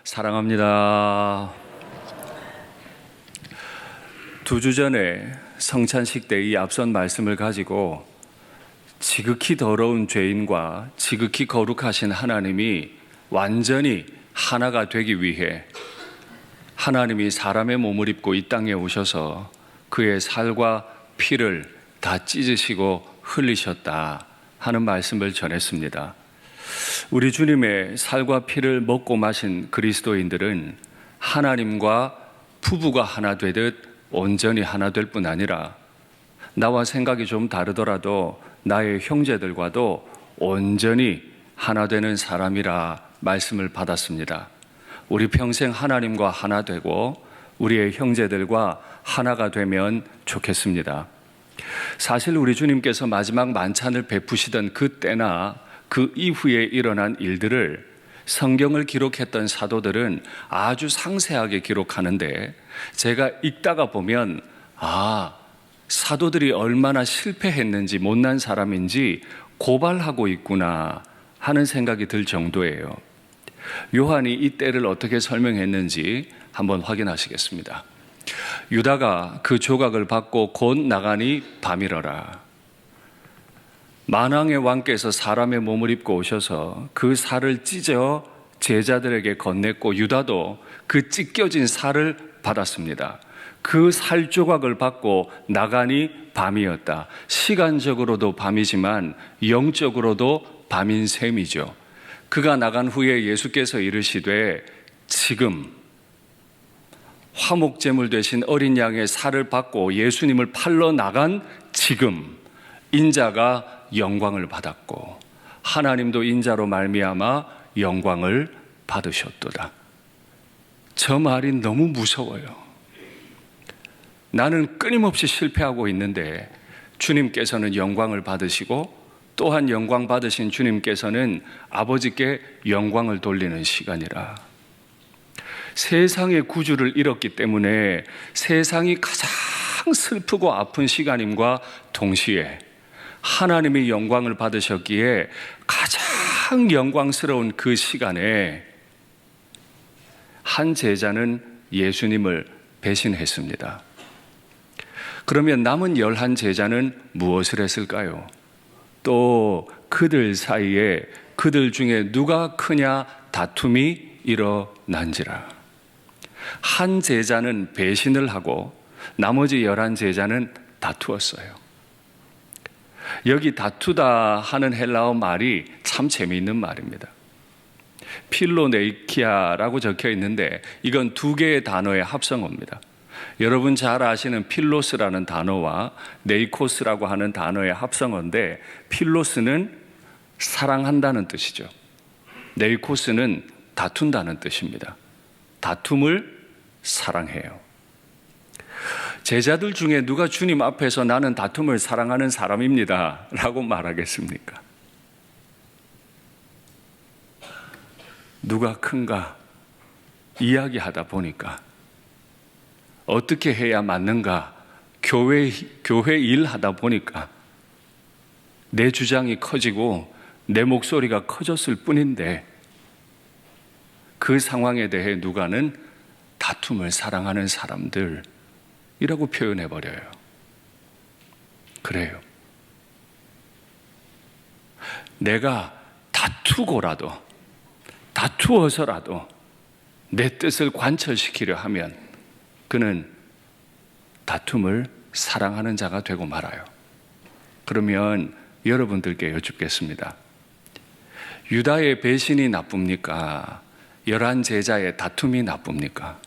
사랑합니다. 2주 전에 성찬식 때 이 앞선 말씀을 가지고 지극히 더러운 죄인과 지극히 거룩하신 하나님이 완전히 하나가 되기 위해 하나님이 사람의 몸을 입고 이 땅에 오셔서 그의 살과 피를 다 찢으시고 흘리셨다 하는 말씀을 전했습니다. 우리 주님의 살과 피를 먹고 마신 그리스도인들은 하나님과 부부가 하나 되듯 온전히 하나 될 뿐 아니라 나와 생각이 좀 다르더라도 나의 형제들과도 온전히 하나 되는 사람이라 말씀을 받았습니다. 우리 평생 하나님과 하나 되고 우리의 형제들과 하나가 되면 좋겠습니다. 사실 우리 주님께서 마지막 만찬을 베푸시던 그때나 그 이후에 일어난 일들을 성경을 기록했던 사도들은 아주 상세하게 기록하는데 제가 읽다가 보면 사도들이 얼마나 실패했는지 못난 사람인지 고발하고 있구나 하는 생각이 들 정도예요. 요한이 이 때를 어떻게 설명했는지 한번 확인하시겠습니다. 유다가 그 조각을 받고 곧 나가니 밤이러라. 만왕의 왕께서 사람의 몸을 입고 오셔서 그 살을 찢어 제자들에게 건넸고 유다도 그 찢겨진 살을 받았습니다. 그 살 조각을 받고 나가니 밤이었다. 시간적으로도 밤이지만 영적으로도 밤인 셈이죠. 그가 나간 후에 예수께서 이르시되 지금 화목제물 되신 어린 양의 살을 받고 예수님을 팔러 나간 지금 인자가 영광을 받았고 하나님도 인자로 말미암아 영광을 받으셨도다. 저 말이 너무 무서워요. 나는 끊임없이 실패하고 있는데 주님께서는 영광을 받으시고 또한 영광 받으신 주님께서는 아버지께 영광을 돌리는 시간이라. 세상의 구주를 잃었기 때문에 세상이 가장 슬프고 아픈 시간임과 동시에 하나님의 영광을 받으셨기에 가장 영광스러운 그 시간에 한 제자는 예수님을 배신했습니다. 그러면 남은 11 제자는 무엇을 했을까요? 또 그들 사이에 그들 중에 누가 크냐 다툼이 일어난지라. 한 제자는 배신을 하고 나머지 11 제자는 다투었어요. 여기 다투다 하는 헬라어 말이 참 재미있는 말입니다. 필로네이키아라고 적혀 있는데 이건 2개의 단어의 합성어입니다. 여러분 잘 아시는 필로스라는 단어와 네이코스라고 하는 단어의 합성어인데 필로스는 사랑한다는 뜻이죠. 네이코스는 다툰다는 뜻입니다. 다툼을 사랑해요. 제자들 중에 누가 주님 앞에서 나는 다툼을 사랑하는 사람입니다 라고 말하겠습니까? 누가 큰가 이야기하다 보니까 어떻게 해야 맞는가 교회 일하다 보니까 내 주장이 커지고 내 목소리가 커졌을 뿐인데 그 상황에 대해 누가는 다툼을 사랑하는 사람들 이라고 표현해버려요. 그래요. 내가 다투어서라도 내 뜻을 관철시키려 하면 그는 다툼을 사랑하는 자가 되고 말아요. 그러면 여러분들께 여쭙겠습니다. 유다의 배신이 나쁩니까? 11 제자의 다툼이 나쁩니까?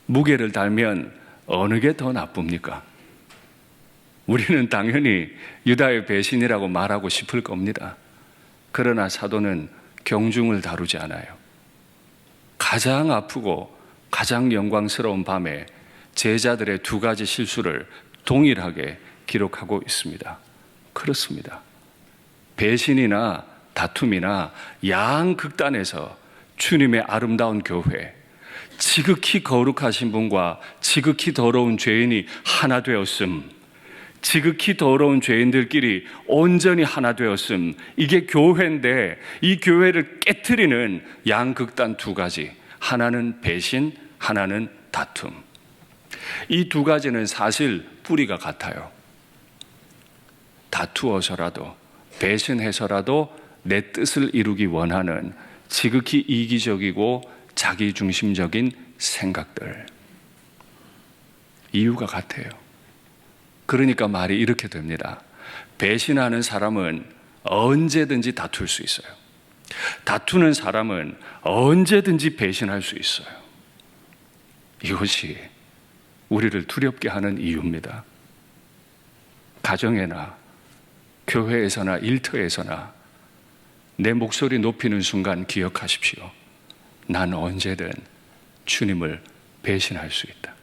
무게를 달면 어느 게 더 나쁩니까? 우리는 당연히 유다의 배신이라고 말하고 싶을 겁니다. 그러나 사도는 경중을 다루지 않아요. 가장 아프고 가장 영광스러운 밤에 제자들의 2가지 실수를 동일하게 기록하고 있습니다. 그렇습니다. 배신이나 다툼이나 양극단에서 주님의 아름다운 교회, 지극히 거룩하신 분과 지극히 더러운 죄인이 하나 되었음, 지극히 더러운 죄인들끼리 온전히 하나 되었음, 이게 교회인데 이 교회를 깨트리는 양극단 2가지, 하나는 배신, 하나는 다툼. 이 두 가지는 사실 뿌리가 같아요. 다투어서라도, 배신해서라도 내 뜻을 이루기 원하는 지극히 이기적이고 자기중심적인 생각들. 이유가 같아요. 그러니까 말이 이렇게 됩니다. 배신하는 사람은 언제든지 다툴 수 있어요. 다투는 사람은 언제든지 배신할 수 있어요. 이것이 우리를 두렵게 하는 이유입니다. 가정에나 교회에서나 일터에서나 내 목소리 높이는 순간 기억하십시오. 난 언제든 주님을 배신할 수 있다.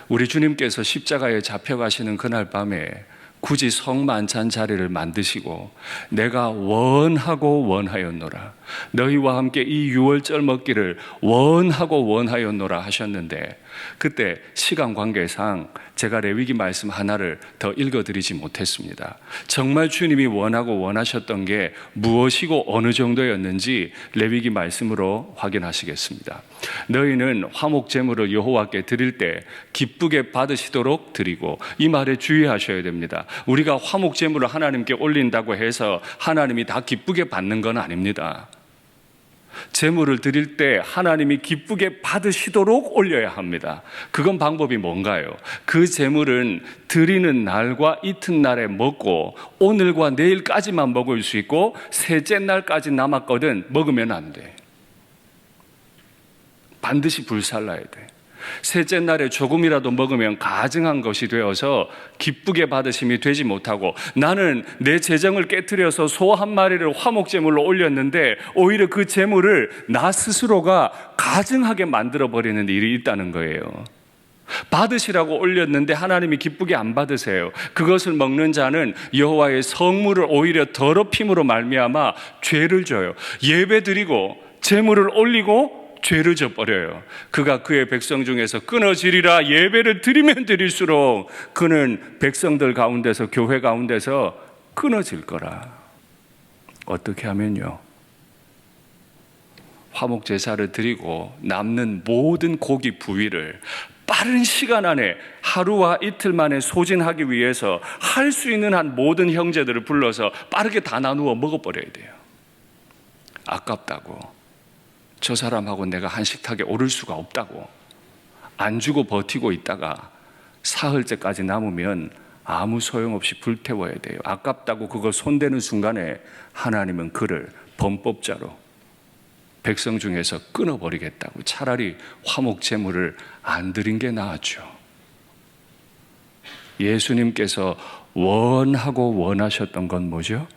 우리 주님께서 십자가에 잡혀가시는 그날 밤에 굳이 성만찬 자리를 만드시고 내가 원하고 원하였노라, 너희와 함께 이 유월절 먹기를 원하고 원하였노라 하셨는데, 그때 시간 관계상 제가 레위기 말씀 하나를 더 읽어드리지 못했습니다. 정말 주님이 원하고 원하셨던 게 무엇이고 어느 정도였는지 레위기 말씀으로 확인하시겠습니다. 너희는 화목제물을 여호와께 드릴 때 기쁘게 받으시도록 드리고, 이 말에 주의하셔야 됩니다. 우리가 화목제물을 하나님께 올린다고 해서 하나님이 다 기쁘게 받는 건 아닙니다. 제물을 드릴 때 하나님이 기쁘게 받으시도록 올려야 합니다. 그건 방법이 뭔가요? 그 제물은 드리는 날과 이튿날에 먹고 오늘과 내일까지만 먹을 수 있고 셋째 날까지 남았거든 먹으면 안 돼. 반드시 불살라야 돼. 셋째 날에 조금이라도 먹으면 가증한 것이 되어서 기쁘게 받으심이 되지 못하고, 나는 내 재정을 깨트려서 소 한 마리를 화목제물로 올렸는데 오히려 그 제물을 나 스스로가 가증하게 만들어버리는 일이 있다는 거예요. 받으시라고 올렸는데 하나님이 기쁘게 안 받으세요. 그것을 먹는 자는 여호와의 성물을 오히려 더럽힘으로 말미암아 죄를 져요. 예배 드리고 제물을 올리고 죄를 져버려요. 그가 그의 백성 중에서 끊어지리라. 예배를 드리면 드릴수록 그는 백성들 가운데서, 교회 가운데서 끊어질 거라. 어떻게 하면요? 화목제사를 드리고 남는 모든 고기 부위를 빠른 시간 안에, 하루와 이틀 만에 소진하기 위해서 할 수 있는 한 모든 형제들을 불러서 빠르게 다 나누어 먹어버려야 돼요. 아깝다고, 저 사람하고 내가 한 식탁에 오를 수가 없다고 안 주고 버티고 있다가 사흘째까지 남으면 아무 소용없이 불태워야 돼요. 아깝다고 그거 손대는 순간에 하나님은 그를 범법자로 백성 중에서 끊어버리겠다고, 차라리 화목제물을 안 드린 게 나았죠. 예수님께서 원하고 원하셨던 건 뭐죠?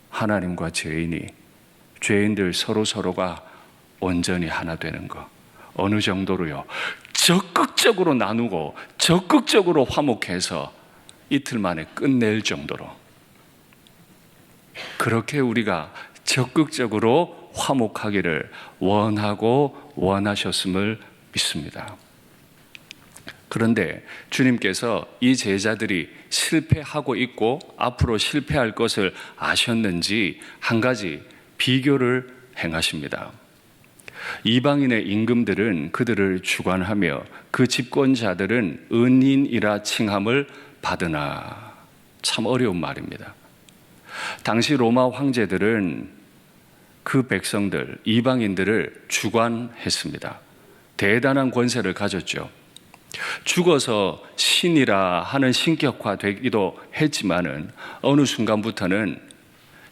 하나님과 죄인들 서로가 온전히 하나 되는 거. 어느 정도로요? 적극적으로 나누고 적극적으로 화목해서 이틀 만에 끝낼 정도로. 그렇게 우리가 적극적으로 화목하기를 원하고 원하셨음을 믿습니다. 그런데 주님께서 이 제자들이 실패하고 있고 앞으로 실패할 것을 아셨는지 한 가지 비교를 행하십니다. 이방인의 임금들은 그들을 주관하며 그 집권자들은 은인이라 칭함을 받으나. 참 어려운 말입니다. 당시 로마 황제들은 그 백성들, 이방인들을 주관했습니다. 대단한 권세를 가졌죠. 죽어서 신이라 하는 신격화되기도 했지만은 어느 순간부터는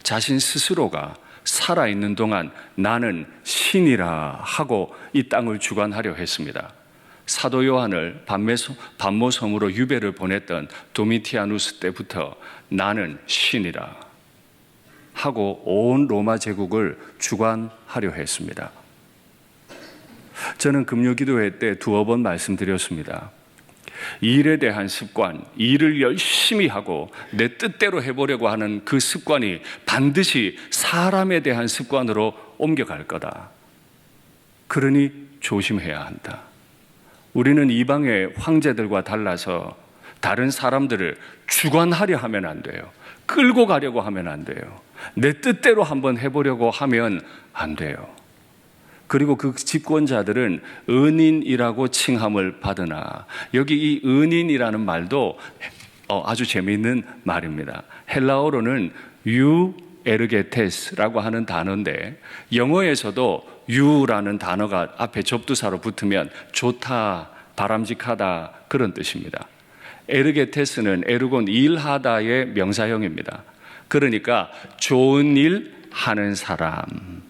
자신 스스로가 살아있는 동안 나는 신이라 하고 이 땅을 주관하려 했습니다. 사도 요한을 반모섬으로 유배를 보냈던 도미티아누스 때부터 나는 신이라 하고 온 로마 제국을 주관하려 했습니다. 저는 금요기도회 때 두어 번 말씀드렸습니다. 일에 대한 습관, 일을 열심히 하고 내 뜻대로 해보려고 하는 그 습관이 반드시 사람에 대한 습관으로 옮겨갈 거다. 그러니 조심해야 한다. 우리는 이방의 황제들과 달라서 다른 사람들을 주관하려 하면 안 돼요. 끌고 가려고 하면 안 돼요. 내 뜻대로 한번 해보려고 하면 안 돼요. 그리고 그 집권자들은 은인이라고 칭함을 받으나, 여기 이 은인이라는 말도 아주 재미있는 말입니다. 헬라어로는 에르게테스라고 하는 단어인데, 영어에서도 유라는 단어가 앞에 접두사로 붙으면 좋다, 바람직하다, 그런 뜻입니다. 에르게테스는 에르곤 일하다의 명사형입니다. 그러니까 좋은 일 하는 사람이라고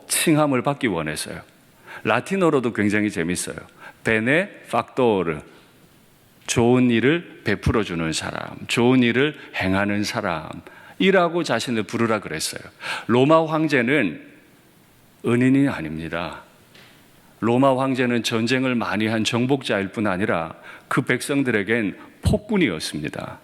칭함을 받기 원했어요. 라틴어로도 굉장히 재밌어요. 베네 팍토르, 좋은 일을 베풀어주는 사람, 좋은 일을 행하는 사람이라고 자신을 부르라 그랬어요. 로마 황제는 은인이 아닙니다. 로마 황제는 전쟁을 많이 한 정복자일 뿐 아니라 그 백성들에겐 폭군이었습니다.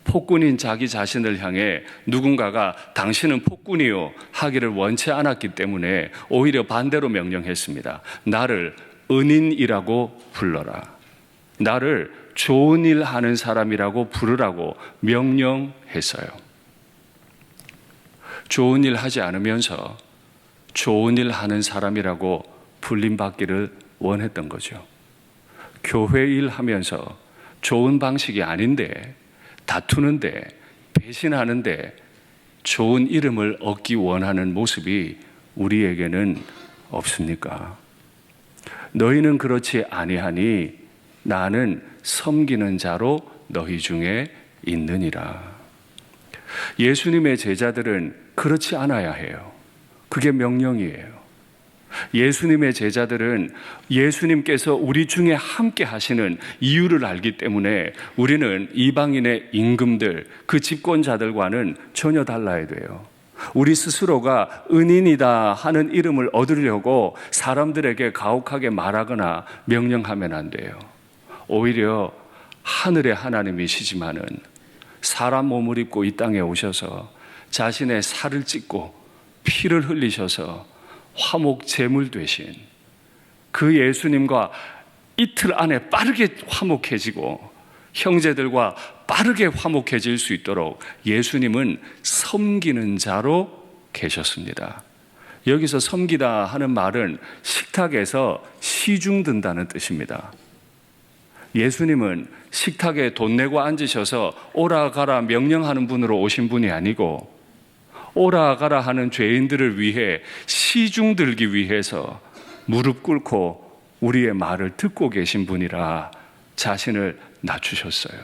폭군인 자기 자신을 향해 누군가가 당신은 폭군이요 하기를 원치 않았기 때문에 오히려 반대로 명령했습니다. 나를 은인이라고 불러라. 나를 좋은 일 하는 사람이라고 부르라고 명령했어요. 좋은 일 하지 않으면서 좋은 일 하는 사람이라고 불림받기를 원했던 거죠. 교회 일 하면서 좋은 방식이 아닌데, 다투는데, 배신하는데 좋은 이름을 얻기 원하는 모습이 우리에게는 없습니까? 너희는 그렇지 아니하니 나는 섬기는 자로 너희 중에 있느니라. 예수님의 제자들은 그렇지 않아야 해요. 그게 명령이에요. 예수님의 제자들은 예수님께서 우리 중에 함께 하시는 이유를 알기 때문에 우리는 이방인의 임금들, 그 집권자들과는 전혀 달라야 돼요. 우리 스스로가 은인이다 하는 이름을 얻으려고 사람들에게 가혹하게 말하거나 명령하면 안 돼요. 오히려 하늘의 하나님이시지만은 사람 몸을 입고 이 땅에 오셔서 자신의 살을 찢고 피를 흘리셔서 화목 제물 되신 그 예수님과 이틀 안에 빠르게 화목해지고 형제들과 빠르게 화목해질 수 있도록 예수님은 섬기는 자로 계셨습니다. 여기서 섬기다 하는 말은 식탁에서 시중 든다는 뜻입니다. 예수님은 식탁에 돈 내고 앉으셔서 오라 가라 명령하는 분으로 오신 분이 아니고, 오라 가라 하는 죄인들을 위해 시중 들기 위해서 무릎 꿇고 우리의 말을 듣고 계신 분이라 자신을 낮추셨어요.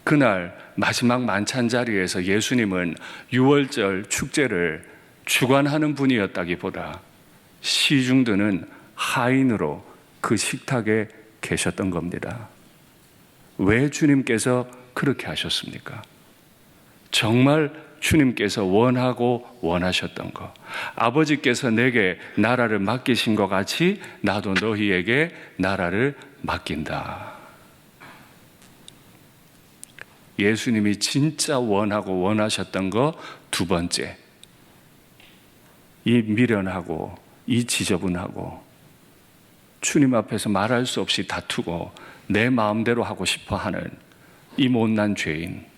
그날 마지막 만찬 자리에서 예수님은 유월절 축제를 주관하는 분이었다기보다 시중 드는 하인으로 그 식탁에 계셨던 겁니다. 왜 주님께서 그렇게 하셨습니까? 정말 주님께서 원하고 원하셨던 것, 아버지께서 내게 나라를 맡기신 것 같이 나도 너희에게 나라를 맡긴다. 예수님이 진짜 원하고 원하셨던 거 두 번째, 이 미련하고 이 지저분하고 주님 앞에서 말할 수 없이 다투고 내 마음대로 하고 싶어 하는 이 못난 죄인,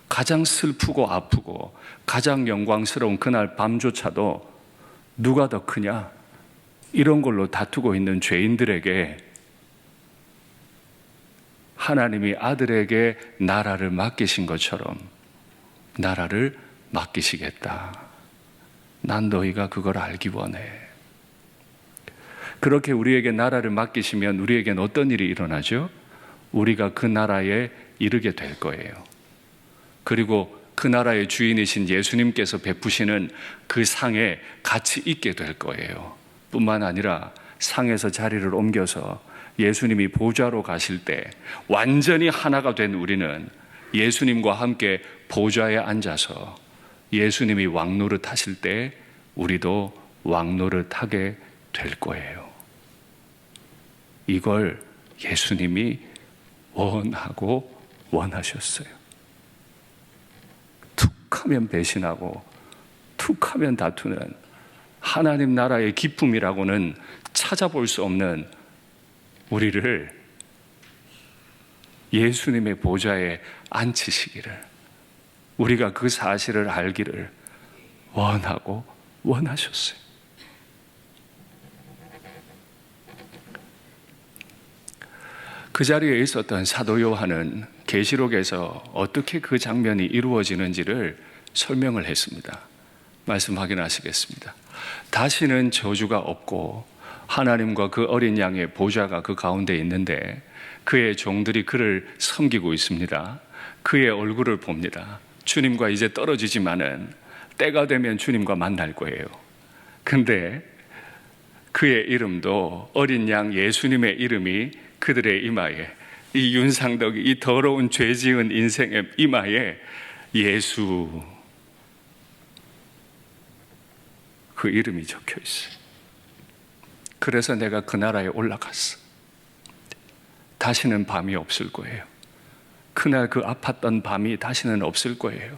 가장 슬프고 아프고 가장 영광스러운 그날 밤조차도 누가 더 크냐 이런 걸로 다투고 있는 죄인들에게 하나님이 아들에게 나라를 맡기신 것처럼 나라를 맡기시겠다. 난 너희가 그걸 알기 원해. 그렇게 우리에게 나라를 맡기시면 우리에겐 어떤 일이 일어나죠? 우리가 그 나라에 이르게 될 거예요. 그리고 그 나라의 주인이신 예수님께서 베푸시는 그 상에 같이 있게 될 거예요. 뿐만 아니라 상에서 자리를 옮겨서 예수님이 보좌로 가실 때 완전히 하나가 된 우리는 예수님과 함께 보좌에 앉아서 예수님이 왕노릇 하실 때 우리도 왕노릇 하게 될 거예요. 이걸 예수님이 원하고 원하셨어요. 툭 하면 배신하고 툭 하면 다투는 하나님 나라의 기쁨이라고는 찾아볼 수 없는 우리를 예수님의 보좌에 앉히시기를, 우리가 그 사실을 알기를 원하고 원하셨어요. 그 자리에 있었던 사도 요한은 계시록에서 어떻게 그 장면이 이루어지는지를 설명을 했습니다. 말씀 확인하시겠습니다. 다시는 저주가 없고 하나님과 그 어린 양의 보좌가 그 가운데 있는데 그의 종들이 그를 섬기고 있습니다. 그의 얼굴을 봅니다. 주님과 이제 떨어지지만은 때가 되면 주님과 만날 거예요. 근데 그의 이름도 어린 양 예수님의 이름이 그들의 이마에, 이 윤상덕이 이 더러운 죄 지은 인생의 이마에 예수, 그 이름이 적혀 있어요. 그래서 내가 그 나라에 올라갔어. 다시는 밤이 없을 거예요. 그날 그 아팠던 밤이 다시는 없을 거예요.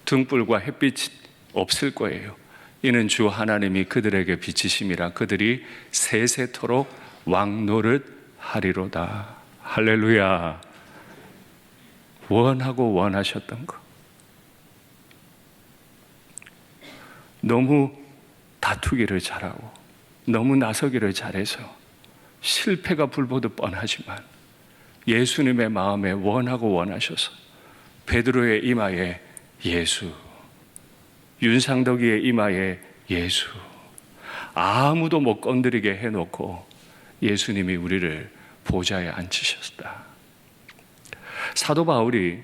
등불과 햇빛이 없을 거예요. 이는 주 하나님이 그들에게 비치심이라 그들이 세세토록 왕노릇 하리로다. 할렐루야. 원하고 원하셨던 거. 너무 다투기를 잘하고 너무 나서기를 잘해서 실패가 불보듯 뻔하지만 예수님의 마음에 원하고 원하셔서 베드로의 이마에 예수, 윤상덕이의 이마에 예수, 아무도 못 건드리게 해놓고 예수님이 우리를 보좌에 앉히셨다. 사도 바울이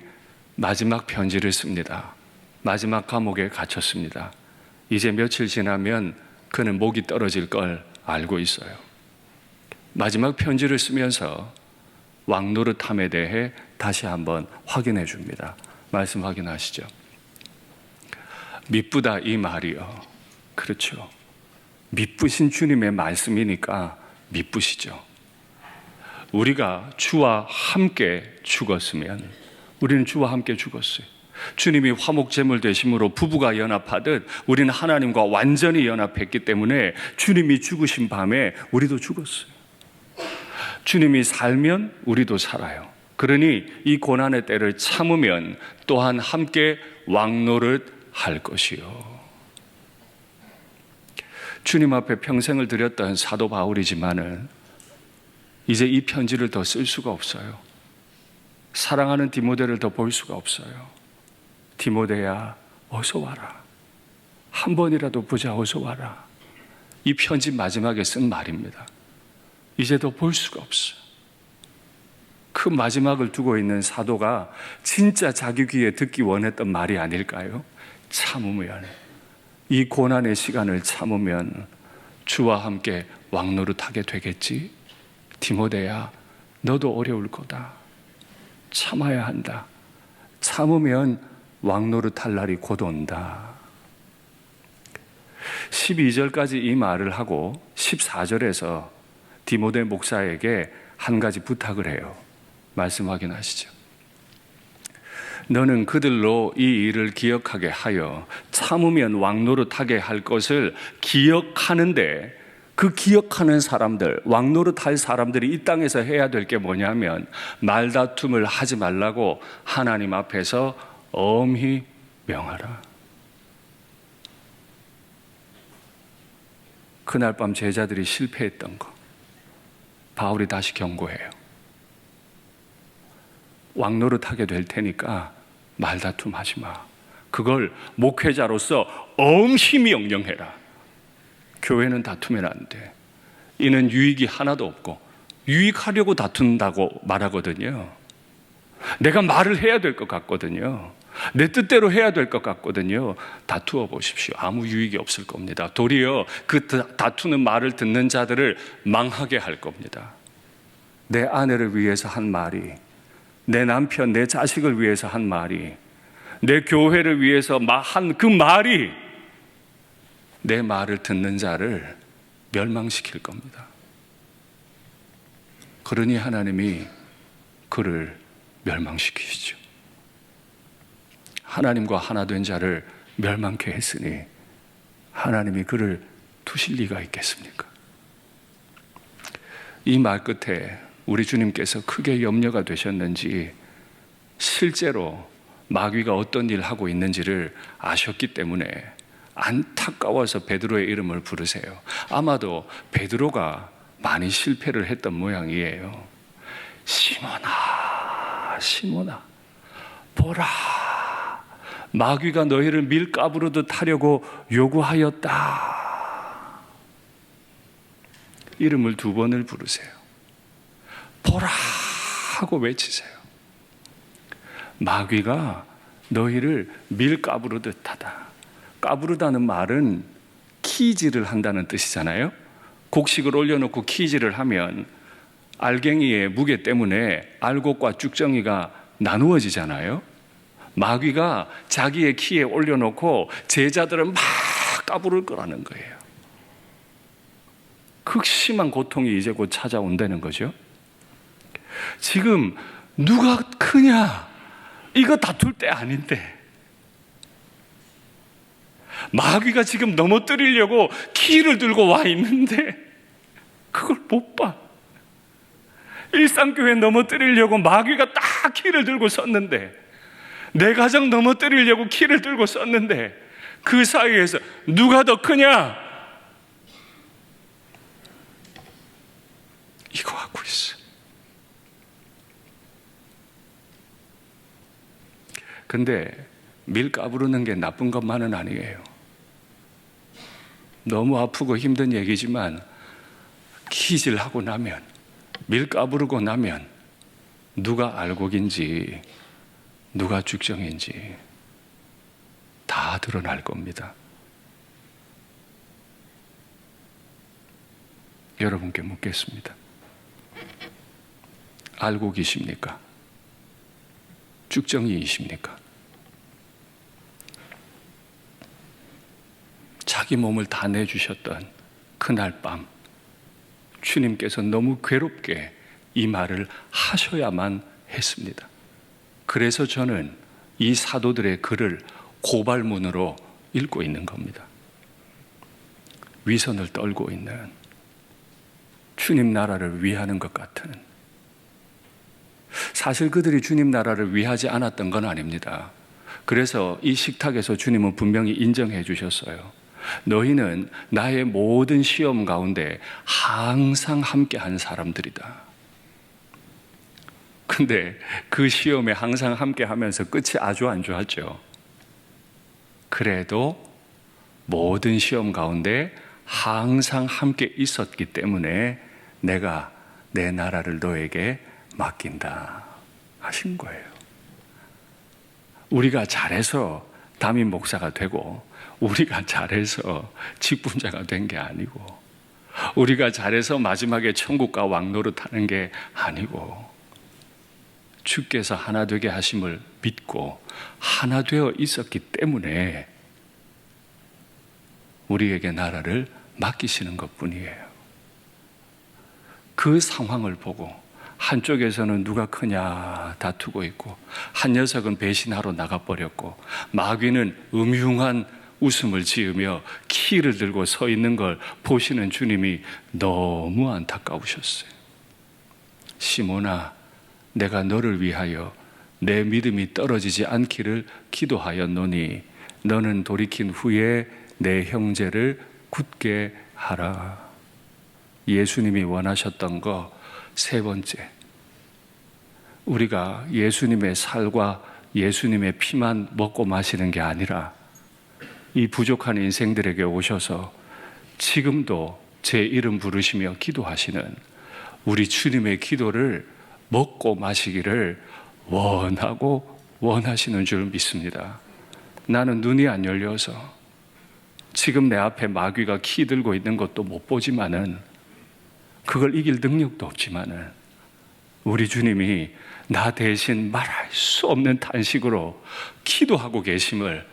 마지막 편지를 씁니다. 마지막 감옥에 갇혔습니다. 이제 며칠 지나면 그는 목이 떨어질 걸 알고 있어요. 마지막 편지를 쓰면서 왕노릇함에 대해 다시 한번 확인해 줍니다. 말씀 확인하시죠. 미쁘다 이 말이요. 그렇죠. 미쁘신 주님의 말씀이니까 미쁘시죠. 우리가 주와 함께 죽었으면, 우리는 주와 함께 죽었어요. 주님이 화목제물 되심으로 부부가 연합하듯 우리는 하나님과 완전히 연합했기 때문에 주님이 죽으신 밤에 우리도 죽었어요. 주님이 살면 우리도 살아요. 그러니 이 고난의 때를 참으면 또한 함께 왕노릇 할 것이요. 주님 앞에 평생을 드렸던 사도 바울이지만은 이제 이 편지를 더 쓸 수가 없어요. 사랑하는 디모데를 더 볼 수가 없어요. 디모데야, 어서 와라. 한 번이라도 보자, 어서 와라. 이 편지 마지막에 쓴 말입니다. 이제 더 볼 수가 없어요. 그 마지막을 두고 있는 사도가 진짜 자기 귀에 듣기 원했던 말이 아닐까요? 참으면, 이 고난의 시간을 참으면 주와 함께 왕노릇하게 되겠지. 디모데야, 너도 어려울 거다. 참아야 한다. 참으면 왕노릇할 날이 곧 온다. 12절까지 이 말을 하고 14절에서 디모데 목사에게 한 가지 부탁을 해요. 말씀 확인하시죠. 너는 그들로 이 일을 기억하게 하여 참으면 왕노릇하게 할 것을 기억하는데, 그 기억하는 사람들, 왕노릇할 사람들이 이 땅에서 해야 될 게 뭐냐면 말다툼을 하지 말라고 하나님 앞에서 엄히 명하라. 그날 밤 제자들이 실패했던 거 바울이 다시 경고해요. 왕노릇하게 될 테니까 말다툼 하지 마. 그걸 목회자로서 엄히 명령해라. 교회는 다투면 안 돼. 이는 유익이 하나도 없고 유익하려고 다툰다고 말하거든요. 내가 말을 해야 될 것 같거든요. 내 뜻대로 해야 될 것 같거든요. 다투어 보십시오. 아무 유익이 없을 겁니다. 도리어 그 다투는 말을 듣는 자들을 망하게 할 겁니다. 내 아내를 위해서 한 말이, 내 남편, 내 자식을 위해서 한 말이, 내 교회를 위해서 한 그 말이 내 말을 듣는 자를 멸망시킬 겁니다. 그러니 하나님이 그를 멸망시키시죠. 하나님과 하나 된 자를 멸망케 했으니 하나님이 그를 두실 리가 있겠습니까? 이 말 끝에 우리 주님께서 크게 염려가 되셨는지 실제로 마귀가 어떤 일을 하고 있는지를 아셨기 때문에 안타까워서 베드로의 이름을 부르세요. 아마도 베드로가 많이 실패를 했던 모양이에요. 시몬아, 시몬아, 보라, 마귀가 너희를 밀가부르듯 하려고 요구하였다. 이름을 2번을 부르세요. 보라 하고 외치세요. 마귀가 너희를 밀가부르듯 하다. 까부르다는 말은 키질을 한다는 뜻이잖아요. 곡식을 올려놓고 키질을 하면 알갱이의 무게 때문에 알곡과 쭉정이가 나누어지잖아요. 마귀가 자기의 키에 올려놓고 제자들을 막 까부를 거라는 거예요. 극심한 고통이 이제 곧 찾아온다는 거죠. 지금 누가 크냐? 이거 다툴 때 아닌데. 마귀가 지금 넘어뜨리려고 키를 들고 와 있는데 그걸 못 봐. 일상교회 넘어뜨리려고 마귀가 딱 키를 들고 썼는데, 내 가정 넘어뜨리려고 키를 들고 썼는데, 그 사이에서 누가 더 크냐? 이거 하고 있어. 근데 밀가부르는 게 나쁜 것만은 아니에요. 너무 아프고 힘든 얘기지만 키질하고 나면, 밀가부르고 나면 누가 알곡인지 누가 죽정인지 다 드러날 겁니다. 여러분께 묻겠습니다. 알곡이십니까? 죽정이이십니까? 자기 몸을 다 내주셨던 그날 밤, 주님께서 너무 괴롭게 이 말을 하셔야만 했습니다. 그래서 저는 이 사도들의 글을 고발문으로 읽고 있는 겁니다. 위선을 떨고 있는, 주님 나라를 위하는 것 같은. 사실 그들이 주님 나라를 위하지 않았던 건 아닙니다. 그래서 이 식탁에서 주님은 분명히 인정해 주셨어요. 너희는 나의 모든 시험 가운데 항상 함께한 사람들이다. 근데 그 시험에 항상 함께하면서 끝이 아주 안 좋았죠. 그래도 모든 시험 가운데 항상 함께 있었기 때문에 내가 내 나라를 너에게 맡긴다 하신 거예요. 우리가 잘해서 담임 목사가 되고, 우리가 잘해서 직분자가 된 게 아니고, 우리가 잘해서 마지막에 천국과 왕노릇하는 게 아니고, 주께서 하나 되게 하심을 믿고 하나 되어 있었기 때문에 우리에게 나라를 맡기시는 것뿐이에요. 그 상황을 보고 한쪽에서는 누가 크냐 다투고 있고, 한 녀석은 배신하러 나가버렸고, 마귀는 음흉한 웃음을 지으며 키를 들고 서 있는 걸 보시는 주님이 너무 안타까우셨어요. 시몬아, 내가 너를 위하여 내 믿음이 떨어지지 않기를 기도하였노니 너는 돌이킨 후에 내 형제를 굳게 하라. 예수님이 원하셨던 거 세 번째, 우리가 예수님의 살과 예수님의 피만 먹고 마시는 게 아니라 이 부족한 인생들에게 오셔서 지금도 제 이름 부르시며 기도하시는 우리 주님의 기도를 먹고 마시기를 원하고 원하시는 줄 믿습니다. 나는 눈이 안 열려서 지금 내 앞에 마귀가 키 들고 있는 것도 못 보지만은, 그걸 이길 능력도 없지만은, 우리 주님이 나 대신 말할 수 없는 탄식으로 기도하고 계심을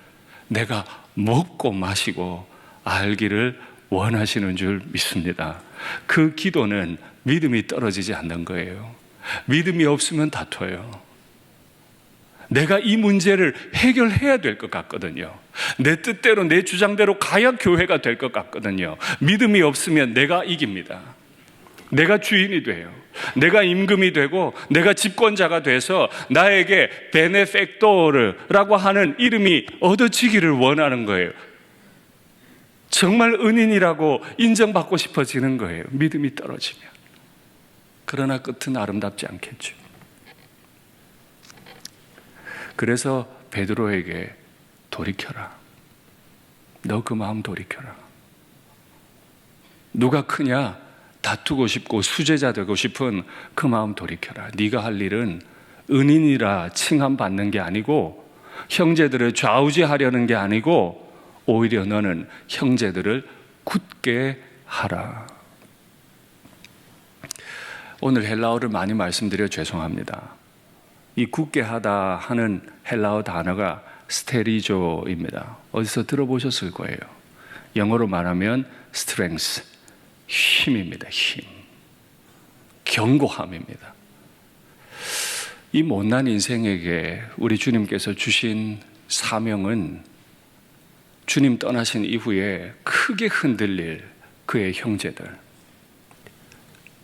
내가 먹고 마시고 알기를 원하시는 줄 믿습니다. 그 기도는 믿음이 떨어지지 않는 거예요. 믿음이 없으면 다퉈요. 내가 이 문제를 해결해야 될 것 같거든요. 내 뜻대로, 내 주장대로 가야 교회가 될 것 같거든요. 믿음이 없으면 내가 이깁니다. 내가 주인이 돼요. 내가 임금이 되고 내가 집권자가 돼서 나에게 베네팩토르라고 하는 이름이 얻어지기를 원하는 거예요. 정말 은인이라고 인정받고 싶어지는 거예요. 믿음이 떨어지면. 그러나 끝은 아름답지 않겠죠. 그래서 베드로에게 돌이켜라. 너 그 마음 돌이켜라. 누가 크냐? 다투고 싶고 수제자 되고 싶은 그 마음 돌이켜라. 네가 할 일은 은인이라 칭함받는 게 아니고 형제들을 좌우지하려는 게 아니고 오히려 너는 형제들을 굳게 하라. 오늘 헬라어를 많이 말씀드려 죄송합니다. 이 굳게 하다 하는 헬라어 단어가 스테리조입니다. 어디서 들어보셨을 거예요. 영어로 말하면 strength, 힘입니다. 힘. 견고함입니다. 이 못난 인생에게 우리 주님께서 주신 사명은 주님 떠나신 이후에 크게 흔들릴 그의 형제들,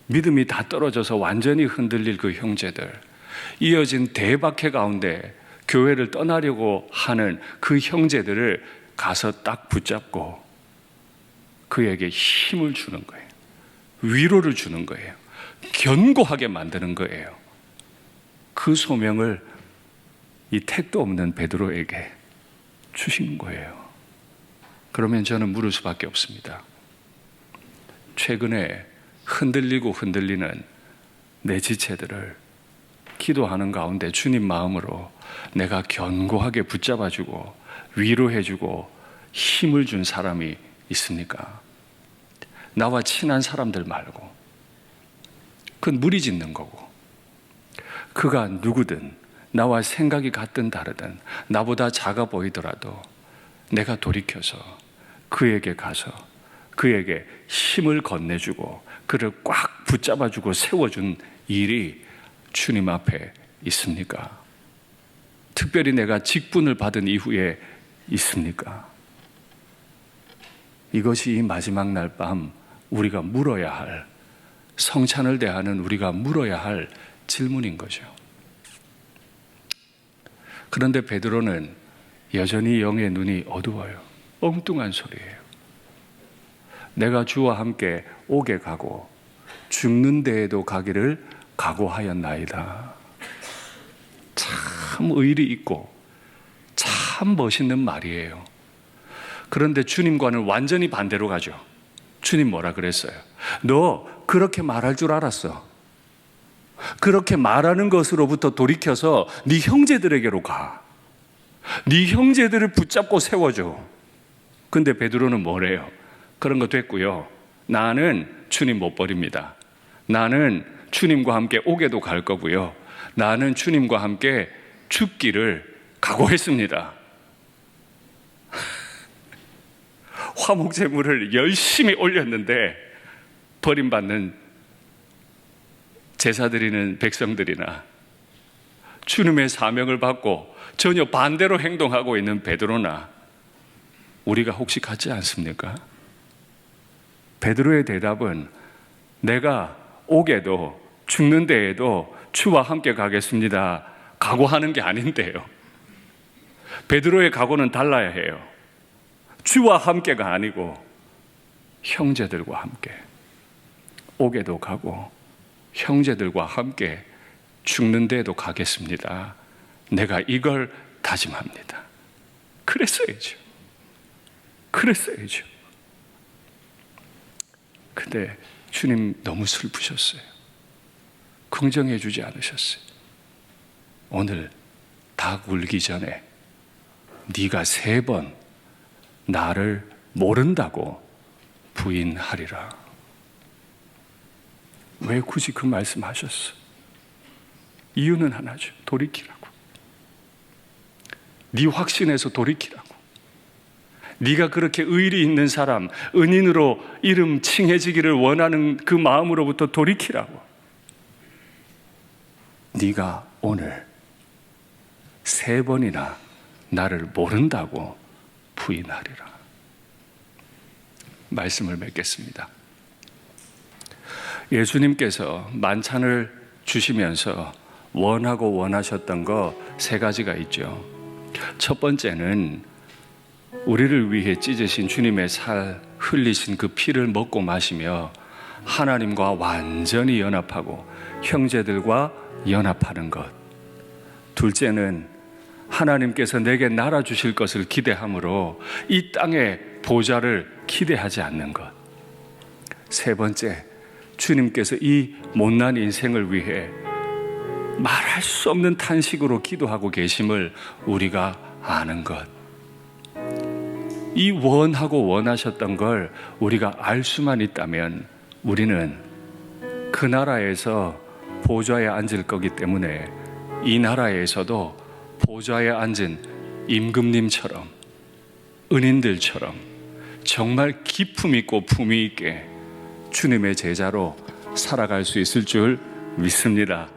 믿음이 다 떨어져서 완전히 흔들릴 그 형제들, 이어진 대박해 가운데 교회를 떠나려고 하는 그 형제들을 가서 딱 붙잡고 그에게 힘을 주는 거예요. 위로를 주는 거예요. 견고하게 만드는 거예요. 그 소명을 이 택도 없는 베드로에게 주신 거예요. 그러면 저는 물을 수밖에 없습니다. 최근에 흔들리고 흔들리는 내 지체들을 기도하는 가운데 주님 마음으로 내가 견고하게 붙잡아주고 위로해주고 힘을 준 사람이 있습니까? 나와 친한 사람들 말고. 그건 무리짓는 거고, 그가 누구든 나와 생각이 같든 다르든 나보다 작아 보이더라도 내가 돌이켜서 그에게 가서 그에게 힘을 건네주고 그를 꽉 붙잡아주고 세워준 일이 주님 앞에 있습니까? 특별히 내가 직분을 받은 이후에 있습니까? 이것이 이 마지막 날 밤 우리가 물어야 할, 성찬을 대하는 우리가 물어야 할 질문인 거죠. 그런데 베드로는 여전히 영의 눈이 어두워요. 엉뚱한 소리예요. 내가 주와 함께 옥에 가고 죽는 데에도 가기를 각오하였나이다. 참 의리 있고 참 멋있는 말이에요. 그런데 주님과는 완전히 반대로 가죠. 주님 뭐라 그랬어요? 너 그렇게 말할 줄 알았어. 그렇게 말하는 것으로부터 돌이켜서 네 형제들에게로 가. 네 형제들을 붙잡고 세워줘. 근데 베드로는 뭐래요? 그런 거 됐고요. 나는 주님 못 버립니다. 나는 주님과 함께 옥에도 갈 거고요. 나는 주님과 함께 죽기를 각오했습니다. 화목제물을 열심히 올렸는데 버림받는 제사 드리는 백성들이나 주님의 사명을 받고 전혀 반대로 행동하고 있는 베드로나 우리가 혹시 같지 않습니까? 베드로의 대답은 내가 옥에도 죽는 데에도 주와 함께 가겠습니다 각오하는 게 아닌데요. 베드로의 각오는 달라야 해요. 주와 함께가 아니고 형제들과 함께 옥에도 가고 형제들과 함께 죽는 데에도 가겠습니다. 내가 이걸 다짐합니다. 그랬어야죠. 그랬어야죠. 근데 주님 너무 슬프셨어요. 긍정해 주지 않으셨어요. 오늘 닭 울기 전에 네가 3번 나를 모른다고 부인하리라. 왜 굳이 그 말씀하셨어? 이유는 하나죠. 돌이키라고. 네 확신에서 돌이키라고. 네가 그렇게 의리 있는 사람, 은인으로 이름 칭해지기를 원하는 그 마음으로부터 돌이키라고. 네가 오늘 3번이나 나를 모른다고 부인하리라. 말씀을 맺겠습니다. 예수님께서 만찬을 주시면서 원하고 원하셨던 거 3가지가 있죠. 첫 번째는 우리를 위해 찢으신 주님의 살 흘리신 그 피를 먹고 마시며 하나님과 완전히 연합하고 형제들과 연합하는 것. 둘째는 하나님께서 내게 나라 주실 것을 기대함으로 이 땅의 보좌를 기대하지 않는 것. 세 번째, 주님께서 이 못난 인생을 위해 말할 수 없는 탄식으로 기도하고 계심을 우리가 아는 것. 이 원하고 원하셨던 걸 우리가 알 수만 있다면 우리는 그 나라에서 보좌에 앉을 거기 때문에 이 나라에서도 보좌에 앉은 임금님처럼, 은인들처럼 정말 기품 있고 품위 있게 주님의 제자로 살아갈 수 있을 줄 믿습니다.